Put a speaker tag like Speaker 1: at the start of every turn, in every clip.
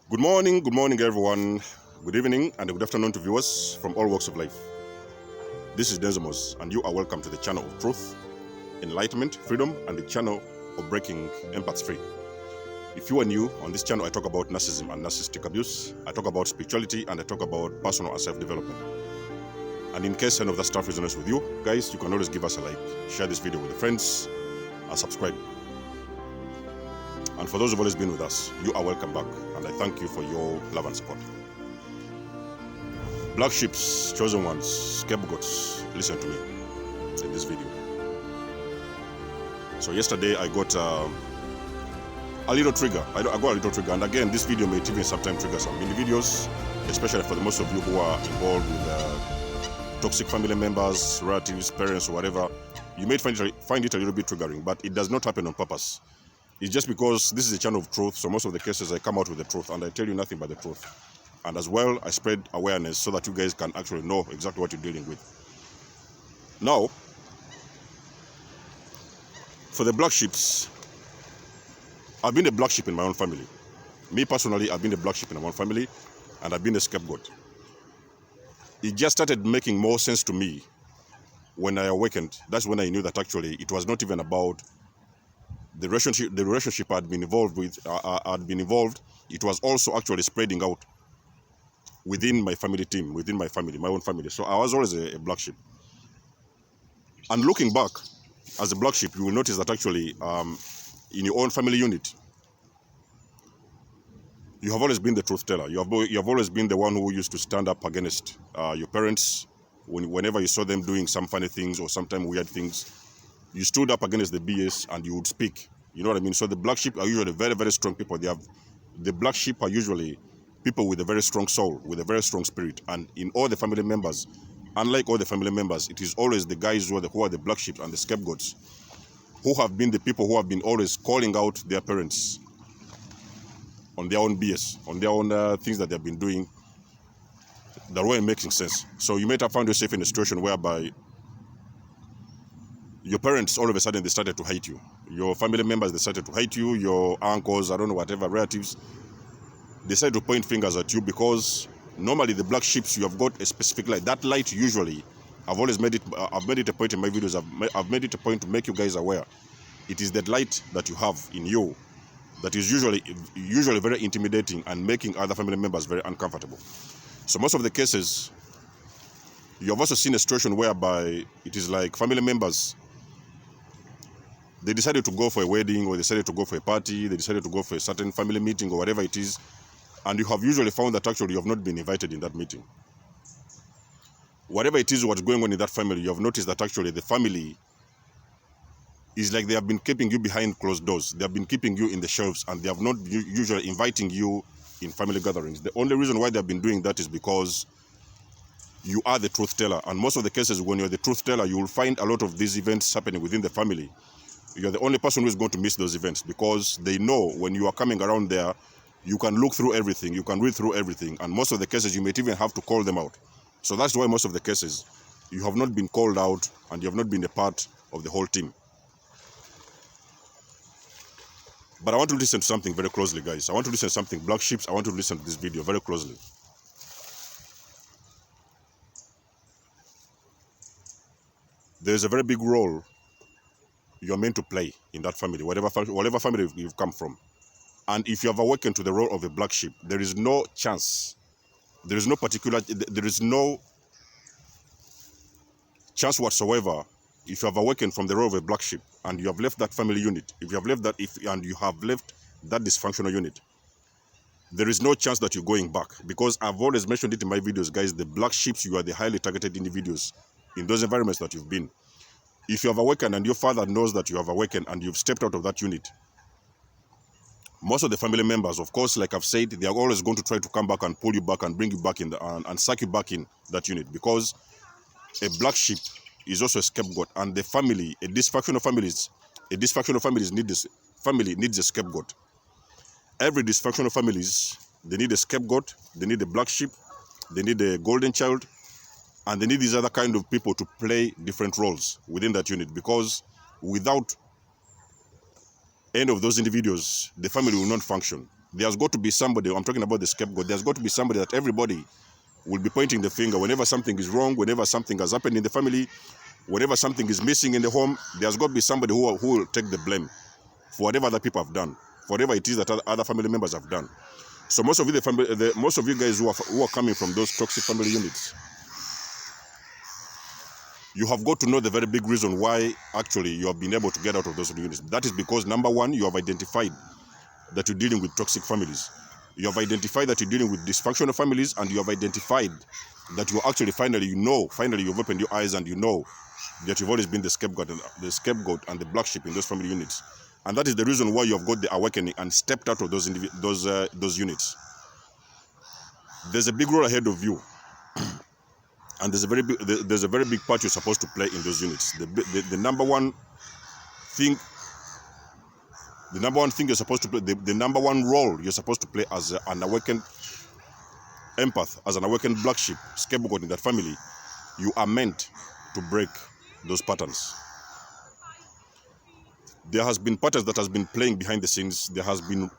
Speaker 1: Good morning, everyone. Good evening and good afternoon to viewers from all walks of life. This is Denzemos, and you are welcome to the channel of truth, enlightenment, freedom, and the channel of breaking empaths free. If you are new on this channel, I talk about narcissism and narcissistic abuse. I talk about spirituality and I talk about personal and self-development. And in case any of that stuff resonates with you, guys, you can always give us a like, share this video with your friends, and subscribe. And for those who've always been with us, you are welcome back, and I thank you for your love and support. Black sheeps, chosen ones, scapegoats, listen to me in this video. So yesterday I got a little trigger. I got a little trigger, and again, this video may even sometimes trigger some mini videos, especially for the most of you who are involved with toxic family members, relatives, parents, or whatever. You may find it a little bit triggering, but it does not happen on purpose. It's just because this is a channel of truth, so most of the cases I come out with the truth and I tell you nothing but the truth. And as well, I spread awareness so that you guys can actually know exactly what you're dealing with. Now, for the black sheeps, I've been a black sheep in my own family. Me personally, I've been a black sheep in my own family, and I've been a scapegoat. It just started making more sense to me when I awakened. That's when I knew that actually it was not even about the relationship I'd been involved with, it was also actually spreading out within my family team, within my family, my own family. So I was always a black sheep. And looking back, as a black sheep, you will notice that actually in your own family unit, you have always been the truth teller. You have always been the one who used to stand up against your parents whenever you saw them doing some funny things or sometimes weird things. You stood up against the BS and you would speak. You know what I mean? So the black sheep are usually very, very strong people. The black sheep are usually people with a very strong soul, with a very strong spirit. And in all the family members, unlike all the family members, it is always the guys who are the black sheep and the scapegoats, who have been the people who have been always calling out their parents on their own BS, on their own things that they've been doing that weren't making sense. So you might have found yourself in a situation whereby your parents, all of a sudden, they started to hate you. Your family members, they started to hate you. Your uncles, I don't know, whatever, relatives, they started to point fingers at you because normally the black sheeps, you have got a specific light. That light usually, I've made it a point in my videos, I've made it a point to make you guys aware. It is that light that you have in you that is usually very intimidating and making other family members very uncomfortable. So most of the cases, you have also seen a situation whereby it is like family members, they decided to go for a wedding, or they decided to go for a party, they decided to go for a certain family meeting or whatever it is, and you have usually found that actually you have not been invited in that meeting. Whatever it is what's going on in that family, you have noticed that actually the family is like they have been keeping you behind closed doors. They have been keeping you in the shelves, and they have not usually inviting you in family gatherings. The only reason why they have been doing that is because you are the truth teller. And most of the cases, when you're the truth teller, you will find a lot of these events happening within the family. You're the only person who is going to miss those events because they know when you are coming around there, you can look through everything, you can read through everything, and most of the cases you may even have to call them out. So that's why most of the cases you have not been called out and you have not been a part of the whole team. But I want to listen to something very closely, guys. I want to listen to something, black sheeps. I want to listen to this video very closely. There's a very big role you're meant to play in that family, whatever family you've come from. And if you have awakened to the role of a black sheep, there is no chance, there is no chance whatsoever. If you have awakened from the role of a black sheep and you have left that family unit, and you have left that dysfunctional unit, there is no chance that you're going back. Because I've always mentioned it in my videos, guys, the black sheeps, you are the highly targeted individuals in those environments that you've been. If you have awakened and your father knows that you have awakened and you've stepped out of that unit, most of the family members, of course, like I've said, they are always going to try to come back and pull you back and bring you back in and suck you back in that unit, because a black sheep is also a scapegoat, and the family, a dysfunctional families needs a scapegoat. Every dysfunctional families, they need a scapegoat, they need a black sheep, they need a golden child, and they need these other kind of people to play different roles within that unit, because without any of those individuals, the family will not function. There's got to be somebody, I'm talking about the scapegoat, there's got to be somebody that everybody will be pointing the finger whenever something is wrong, whenever something has happened in the family, whenever something is missing in the home. There's got to be somebody who will take the blame for whatever other people have done, for whatever it is that other family members have done. So most of you, most of you guys who are coming from those toxic family units, you have got to know the very big reason why actually you have been able to get out of those units. That is because, number one, you have identified that you're dealing with toxic families. You have identified that you're dealing with dysfunctional families, and you have identified that you actually finally you've opened your eyes and you know that you've always been the scapegoat and the black sheep in those family units. And that is the reason why you have got the awakening and stepped out of those units. There's a big role ahead of you, and there's a very big part you're supposed to play in those units. The number one thing you're supposed to play, the number one role you're supposed to play as an awakened empath, as an awakened black sheep, scapegoat in that family, you are meant to break those patterns. There has been patterns that has been playing behind the scenes. There has been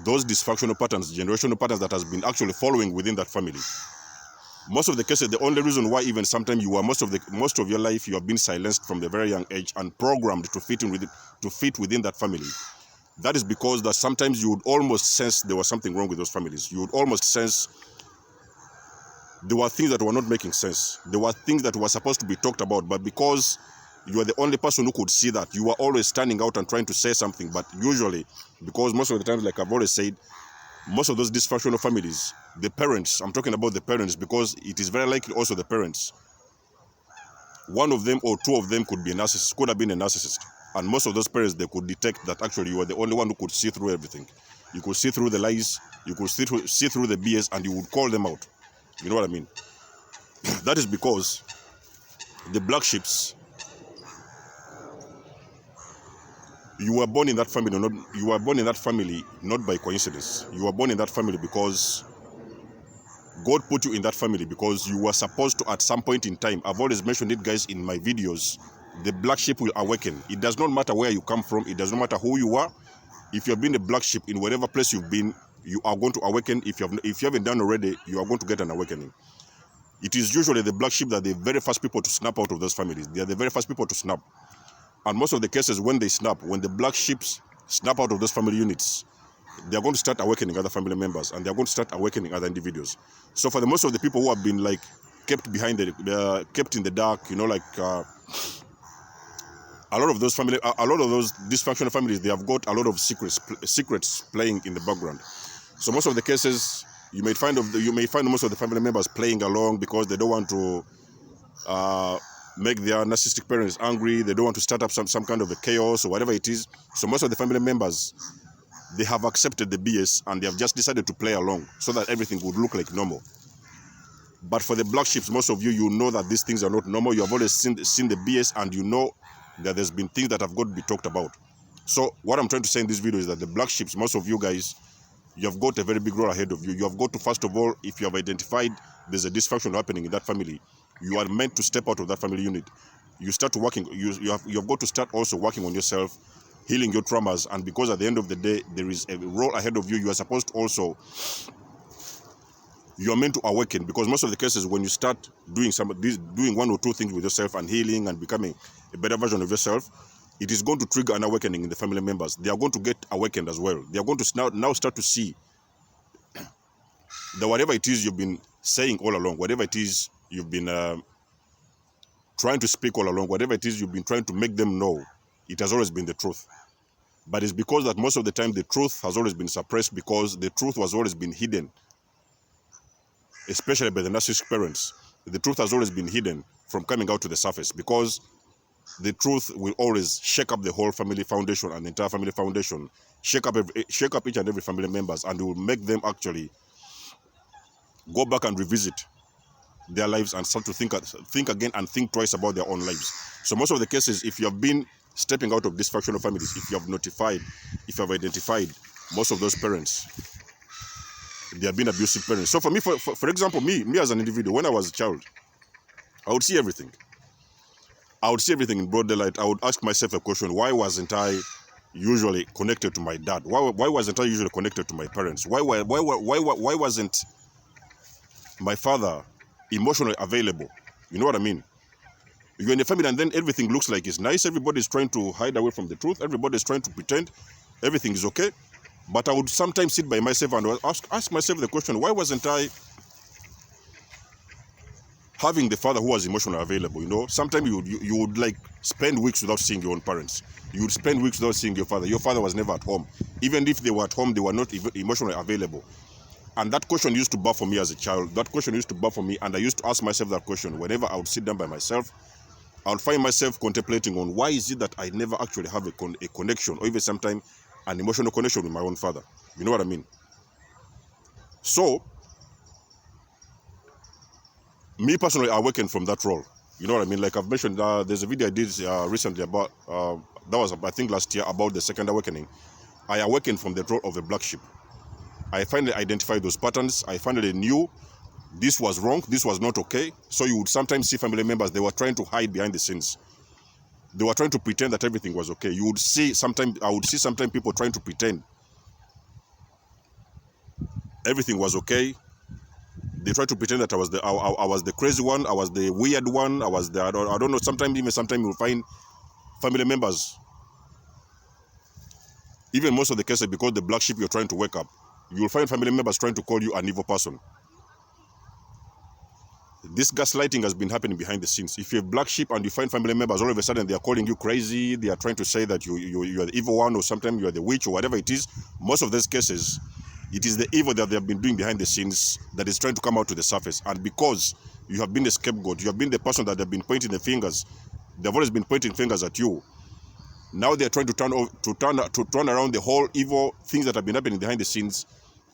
Speaker 1: those dysfunctional patterns, generational patterns that has been actually following within that family. Most of the cases, the only reason why even sometimes most of your life you have been silenced from the very young age and programmed to fit within that family. That is because that sometimes you would almost sense there was something wrong with those families. You would almost sense there were things that were not making sense. There were things that were supposed to be talked about, but because you are the only person who could see that, you are always standing out and trying to say something. But usually, because most of the time, like I've always said, most of those dysfunctional families, the parents, I'm talking about the parents, because it is very likely also the parents, one of them or two of them could be a narcissist, could have been a narcissist. And most of those parents, they could detect that actually you were the only one who could see through everything. You could see through the lies, you could see through the BS, and you would call them out. You know what I mean? That is because the black sheeps, you were born in that family, not by coincidence. You were born in that family because God put you in that family, because you were supposed to, at some point in time, I've always mentioned it, guys, in my videos, the black sheep will awaken. It does not matter where you come from. It does not matter who you are. If you have been a black sheep in whatever place you've been, you are going to awaken. If you haven't done already, you are going to get an awakening. It is usually the black sheep that are the very first people to snap out of those families. They are the very first people to snap. And most of the cases, when they snap, when the black sheep snap out of those family units, they are going to start awakening other family members, and they are going to start awakening other individuals. So for the most of the people who have been like kept in the dark, you know, like a lot of those dysfunctional families, they have got a lot of secrets playing in the background. So most of the cases, you may find most of the family members playing along because they don't want to make their narcissistic parents angry. They don't want to start up some kind of a chaos or whatever it is. So most of the family members, they have accepted the BS and they have just decided to play along so that everything would look like normal. But for the black sheep, most of you know that these things are not normal. You have always seen the BS, and you know that there's been things that have got to be talked about. So what I'm trying to say in this video is that the black sheep, most of you guys, you have got a very big role ahead of you. You have got to, first of all, if you have identified there's a dysfunction happening in that family, you are meant to step out of that family unit. You start working. You have got to start also working on yourself, healing your traumas, and because at the end of the day, there is a role ahead of you. You are supposed to also, you are meant to awaken, because most of the cases when you start doing doing one or two things with yourself and healing and becoming a better version of yourself, it is going to trigger an awakening in the family members. They are going to get awakened as well. They are going to now start to see that whatever it is you've been saying all along, whatever it is you've been trying to speak all along, whatever it is you've been trying to make them know, it has always been the truth. But it's because that most of the time the truth has always been suppressed, because the truth has always been hidden, especially by the narcissistic parents. The truth has always been hidden from coming out to the surface, because the truth will always shake up the whole family foundation and the entire family foundation, shake up each and every family members, and it will make them actually go back and revisit their lives and start to think again and think twice about their own lives. So most of the cases, if you have been stepping out of dysfunctional families, if you have identified most of those parents, they have been abusive parents. So for me, for example, me as an individual, when I was a child, I would see everything. I would see everything in broad daylight. I would ask myself a question: why wasn't I usually connected to my dad? Why wasn't I usually connected to my parents? Why wasn't my father emotionally available? You know what I mean? You're in a family and then everything looks like it's nice. Everybody's trying to hide away from the truth. Everybody's trying to pretend everything is okay. But I would sometimes sit by myself and ask myself the question, why wasn't I having the father who was emotionally available? You know, sometimes you would like spend weeks without seeing your own parents. You would spend weeks without seeing your father. Your father was never at home. Even if they were at home, they were not emotionally available. And that question used to baffle me as a child. That question used to baffle me, and I used to ask myself that question whenever I would sit down by myself. I would find myself contemplating on why is it that I never actually have a connection, or even sometimes an emotional connection with my own father. You know what I mean? So, me personally, I awakened from that role. You know what I mean? Like I've mentioned, there's a video I did recently about, that was I think last year, about the second awakening. I awakened from the role of the black sheep. I finally identified those patterns. I finally knew this was wrong, this was not okay. So you would sometimes see family members, they were trying to hide behind the scenes. They were trying to pretend that everything was okay. You would see sometimes, I would see sometimes people trying to pretend everything was okay. They try to pretend that I was the crazy one, I was the weird one, I don't know. Sometimes you'll find family members, even most of the cases, because the black sheep you're trying to wake up, you'll find family members trying to call you an evil person. This gaslighting has been happening behind the scenes. If you're a black sheep and you find family members, all of a sudden they are calling you crazy, they are trying to say that you are the evil one, or sometimes you are the witch, or whatever it is. Most of those cases, it is the evil that they have been doing behind the scenes that is trying to come out to the surface. And because you have been the scapegoat, you have been the person that they've been pointing the fingers, they've always been pointing fingers at you. Now they're trying to turn around the whole evil things that have been happening behind the scenes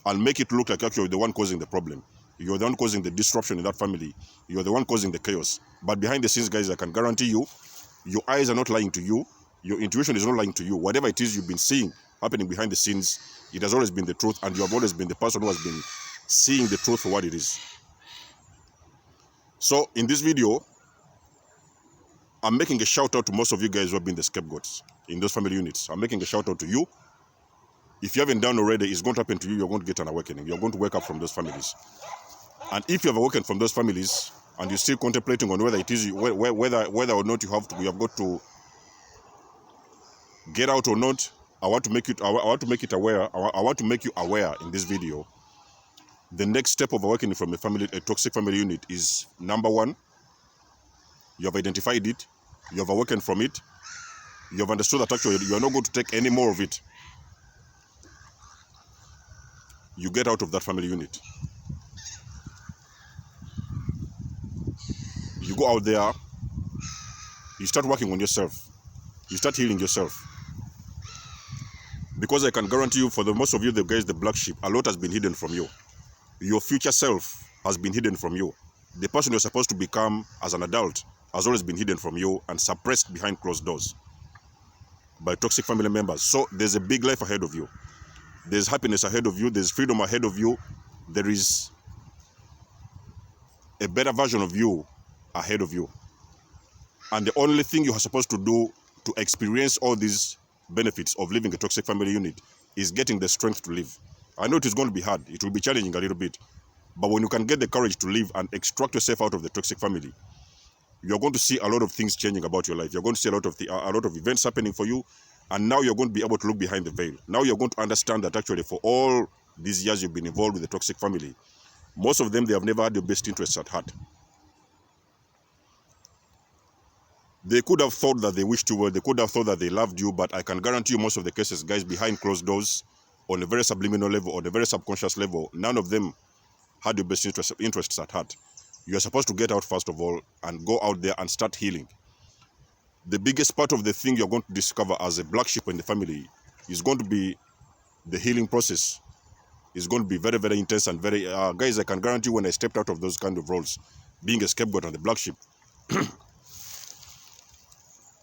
Speaker 1: and make it look like actually you're the one causing the problem. You're the one causing the disruption in that family. You're the one causing the chaos. But behind the scenes, guys, I can guarantee you, your eyes are not lying to you. Your intuition is not lying to you. Whatever it is you've been seeing happening behind the scenes, it has always been the truth, and you have always been the person who has been seeing the truth for what it is. So in this video, I'm making a shout out to most of you guys who have been the scapegoats in those family units. I'm making a shout out to you. If you haven't done already, it's going to happen to you. You're going to get an awakening. You're going to wake up from those families. And if you have awakened from those families and you're still contemplating on whether it is whether or not you have got to get out or not, I want to make you aware in this video. The next step of awakening from a toxic family unit is, number one, you have identified it, you have awakened from it, you have understood that actually you are not going to take any more of it. You get out of that family unit. You go out there, you start working on yourself, you start healing yourself. Because I can guarantee you, for the most of you, the guys, the black sheep, a lot has been hidden from you. Your future self has been hidden from you. The person you're supposed to become as an adult has always been hidden from you and suppressed behind closed doors by toxic family members. So there's a big life ahead of you. There's happiness ahead of you. There's freedom ahead of you. There is a better version of you ahead of you. And the only thing you are supposed to do to experience all these benefits of living a toxic family unit is getting the strength to live. I know it is going to be hard. It will be challenging a little bit. But when you can get the courage to live and extract yourself out of the toxic family, you're going to see a lot of things changing about your life. You're going to see a lot of events happening for you. And now you're going to be able to look behind the veil. Now you're going to understand that actually for all these years you've been involved with the toxic family, most of them, they have never had your best interests at heart. They could have thought that they wished you well, they could have thought that they loved you, but I can guarantee you most of the cases, guys, behind closed doors, on a very subliminal level, on a very subconscious level, none of them had your best interests at heart. You're supposed to get out first of all and go out there and start healing. The biggest part of the thing you're going to discover as a black sheep in the family is going to be the healing process. It's going to be very, very intense and very... guys, I can guarantee you when I stepped out of those kind of roles, being a scapegoat and the black sheep,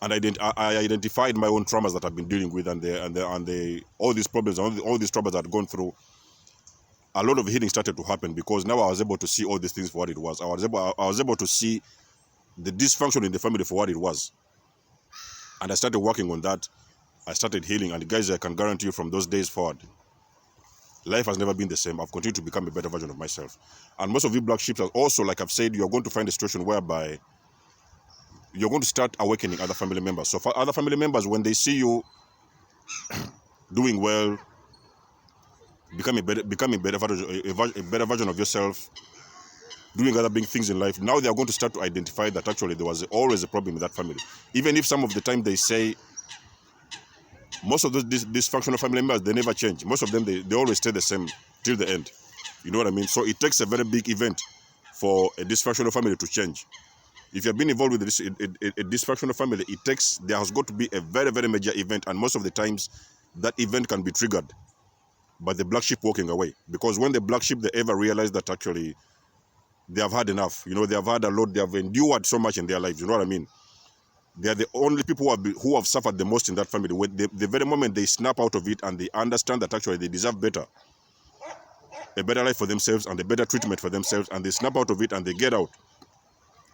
Speaker 1: and I identified my own traumas that I've been dealing with and all these problems, all these troubles I'd gone through. A lot of healing started to happen because now I was able to see all these things for what it was. I was able to see the dysfunction in the family for what it was. And I started working on that. I started healing, and guys, I can guarantee you from those days forward, life has never been the same. I've continued to become a better version of myself. And most of you black sheep are also, like I've said, you're going to find a situation whereby you're going to start awakening other family members. So for other family members, when they see you doing well, becoming a better version of yourself, doing other big things in life, now they are going to start to identify that actually there was always a problem in that family. Even if some of the time they say, most of those dysfunctional family members, they never change. Most of them, they always stay the same till the end. You know what I mean? So it takes a very big event for a dysfunctional family to change. If you've been involved with a dysfunctional family, there has got to be a very, very major event, and most of the times that event can be triggered by the black sheep walking away. Because when the black sheep, they ever realize that actually they have had enough, you know, they have had a lot, they have endured so much in their lives, you know what I mean? They are the only people who have suffered the most in that family. When the very moment they snap out of it and they understand that actually they deserve better, a better life for themselves and a better treatment for themselves, and they snap out of it and they get out,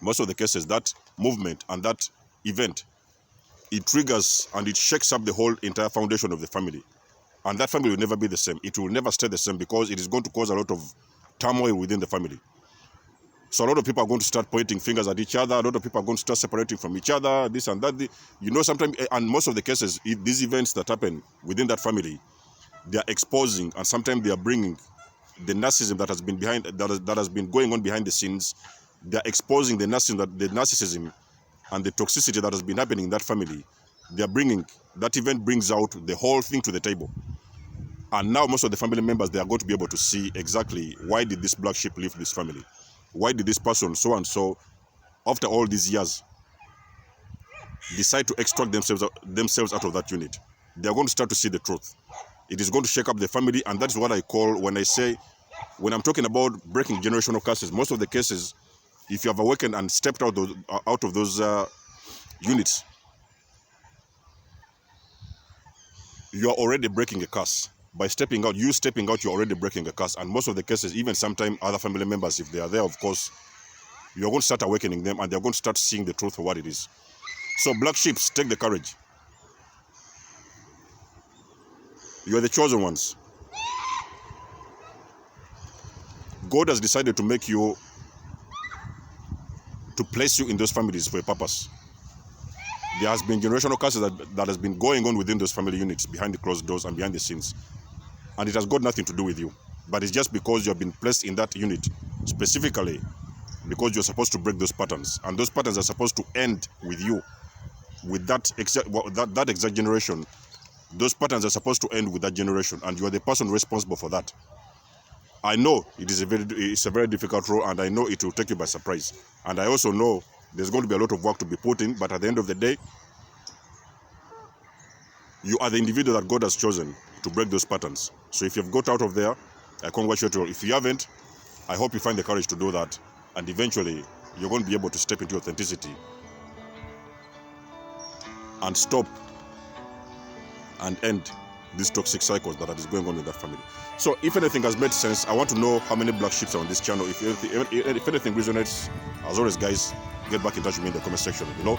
Speaker 1: most of the cases, that movement and that event, it triggers and it shakes up the whole entire foundation of the family. And that family will never be the same. It will never stay the same, because it is going to cause a lot of turmoil within the family. So a lot of people are going to start pointing fingers at each other. A lot of people are going to start separating from each other, this and that. You know, sometimes, and most of the cases, these events that happen within that family, they are exposing, and sometimes they are bringing the narcissism that has been that has been going on behind the scenes. They are exposing the narcissism and the toxicity that has been happening in that family. They are bringing, that event brings out the whole thing to the table. And now most of the family members, they are going to be able to see exactly, why did this black sheep leave this family? Why did this person, so and so, after all these years, decide to extract themselves out of that unit? They are going to start to see the truth. It is going to shake up the family, and that is what I call, when I'm talking about breaking generational curses, most of the cases, if you have awakened and stepped out of those units, you are already breaking a curse. By stepping out, you're already breaking a curse. And most of the cases, even sometimes other family members, if they are there, of course, you're going to start awakening them, and they're going to start seeing the truth for what it is. So black sheep, take the courage. You are the chosen ones. God has decided to make you, to place you in those families for a purpose. There has been generational curses that has been going on within those family units, behind the closed doors and behind the scenes. And it has got nothing to do with you. But it's just because you have been placed in that unit, specifically because you're supposed to break those patterns. And those patterns are supposed to end with you, with that exact generation. Those patterns are supposed to end with that generation, and you are the person responsible for that. I know it's a very difficult role, and I know it will take you by surprise. And I also know there's going to be a lot of work to be put in, but at the end of the day, you are the individual that God has chosen to break those patterns. So if you've got out of there, I congratulate you. If you haven't, I hope you find the courage to do that, and eventually you're going to be able to step into authenticity and stop and end these toxic cycles that is going on in that family. So if anything has made sense, I want to know how many black sheep are on this channel. If anything resonates, as always, guys, get back in touch with me in the comment section, you know,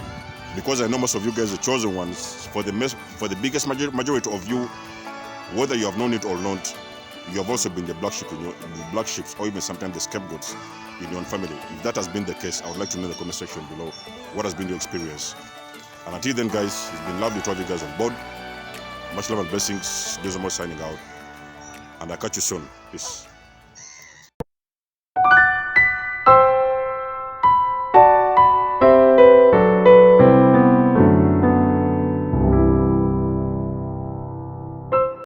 Speaker 1: because I know most of you guys are the chosen ones. For the biggest majority of you, whether you have known it or not, you have also been the black sheep or even sometimes the scapegoats in your own family. If that has been the case, I would like to know in the comment section below what has been your experience. And until then, guys, it's been lovely to have you guys on board. Much love and blessings. Desmond signing out, and I'll catch you soon. Peace.